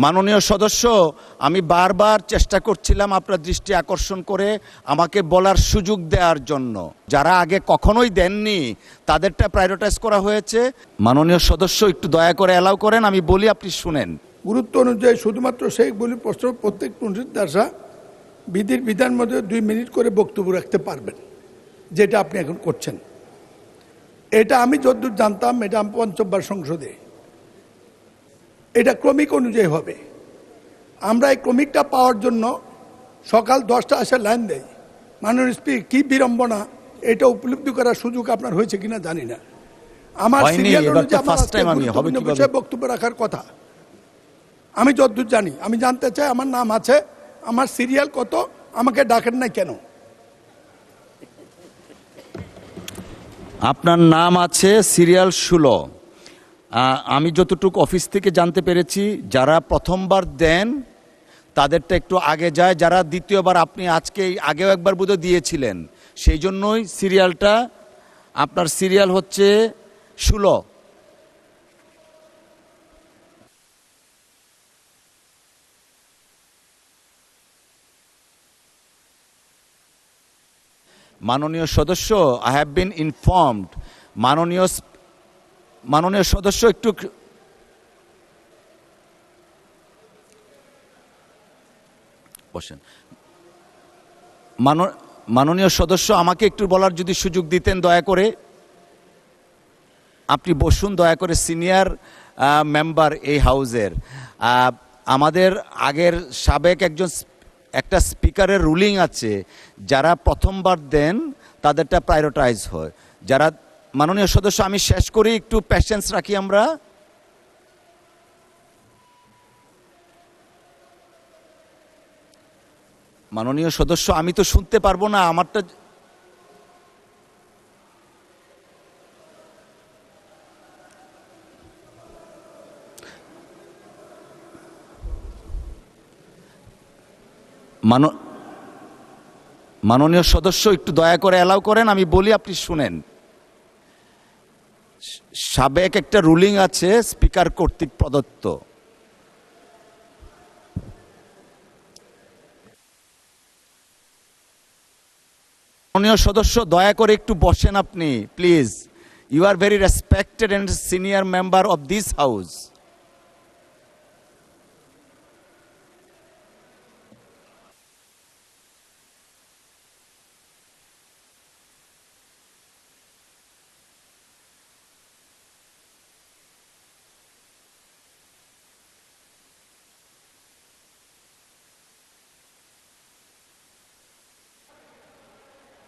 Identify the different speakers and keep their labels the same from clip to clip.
Speaker 1: মাননীয় সদস্য, আমি বারবার চেষ্টা করছিলাম আপনার দৃষ্টি আকর্ষণ করে আমাকে বলার সুযোগ দেওয়ার জন্য। যারা আগে কখনোই দেননি তাদেরটা প্রায়োরিটাইজ করা হয়েছে। মাননীয় সদস্য, একটু দয়া করে অ্যালাউ করেন, আমি বলি, আপনি শুনেন।
Speaker 2: গুরুত্ব অনুযায়ী শুধুমাত্র সেই বলি প্রশ্ন প্রত্যেক দাসা বিধির বিধান মধ্যে 2 মিনিট করে বক্তব্য রাখতে পারবেন, যেটা আপনি এখন করছেন। এটা আমি যতদূর জানতাম, এটা পঞ্চমবার সংসদে এটা ক্রমিক অনুযায়ী হবে। আমরা এই ক্রমিকটা পাওয়ার জন্য সকাল 10টা আসে লাইন দেয়। মাননীয় স্পিকার, কি বিড়ম্বনা, এটা উপলব্ধি করার সুযোগ আপনার হয়েছে কিনা জানি না। আমার সিরিয়াল অনুযায়ী আমার বিষয়ে বক্তব্য রাখার কথা। আমি যতদূর জানি, আমি জানতে চাই আমার নাম আছে, আমার সিরিয়াল কত, আমাকে ডাকেন না কেন?
Speaker 1: আপনার নাম আছে সিরিয়াল 16। আমি যতটুকু অফিস থেকে জানতে পেরেছি, যারা প্রথমবার দেন তাদেরটা একটু আগে যায়, যারা দ্বিতীয়বার, আপনি আজকে আগেও একবার বোধহয় দিয়েছিলেন, সেই জন্যই সিরিয়ালটা, আপনার সিরিয়াল হচ্ছে 16। মাননীয় সদস্য, আই হ্যাভ বিন ইনফর্মড। মাননীয় সদস্য, একটু বসেন। মাননীয় সদস্য, আমাকে একটু বলার যদি সুযোগ দিতেন দয়া করে। আপনি বসুন দয়া করে, সিনিয়র মেম্বার এই হাউজের। আমাদের আগের সাবেক একটা স্পিকারের রুলিং আছে, যারা প্রথমবার দেন তাদেরটা প্রায়োরিটাইজ হয়। যারা, মাননীয় সদস্য, আমি শেষ করি, একটু প্যাশেন্স রাখি আমরা। মাননীয় সদস্য, আমি তো শুনতে পারবো না, আমারটা। মাননীয় সদস্য, একটু দয়া করে অ্যালাউ করেন, আমি বলি, আপনি শুনেন। সাবেক একটা রুলিং আছে স্পিকার কর্তৃক প্রদত্ত। মাননীয় সদস্য, দয়া করে একটু বসেন আপনি, please. You are very respected and senior member of this house.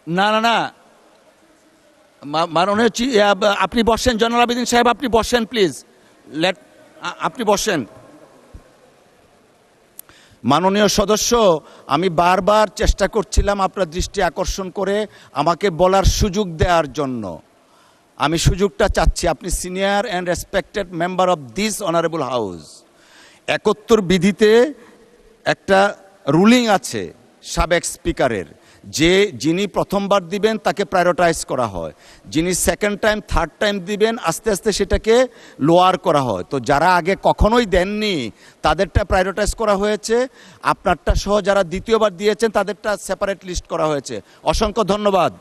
Speaker 1: না না না, মাননীয় আপনি বসেন, জয়নাল আবেদিন সাহেব, আপনি বসেন প্লিজ। আপনি বসেন। মাননীয় সদস্য, আমি বারবার চেষ্টা করছিলাম আপনার দৃষ্টি আকর্ষণ করে আমাকে বলার সুযোগ দেওয়ার জন্য। আমি সুযোগটা চাচ্ছি। আপনি senior and respected member of this honourable house. 71 বিধিতে একটা রুলিং আছে সাবেক স্পিকারের, যে যিনি প্রথমবার দিবেন তাকে প্রায়োরিটাইজ করা হয়, যিনি সেকেন্ড টাইম, থার্ড টাইম দিবেন আস্তে আস্তে সেটাকে লোয়ার করা হয়। তো যারা আগে কখনোই দেননি তাদেরটা প্রায়োরিটাইজ করা হয়েছে। আপনারটা সহ যারা দ্বিতীয়বার দিয়েছেন তাদেরটা সেপারেট লিস্ট করা হয়েছে। অসংখ্য ধন্যবাদ।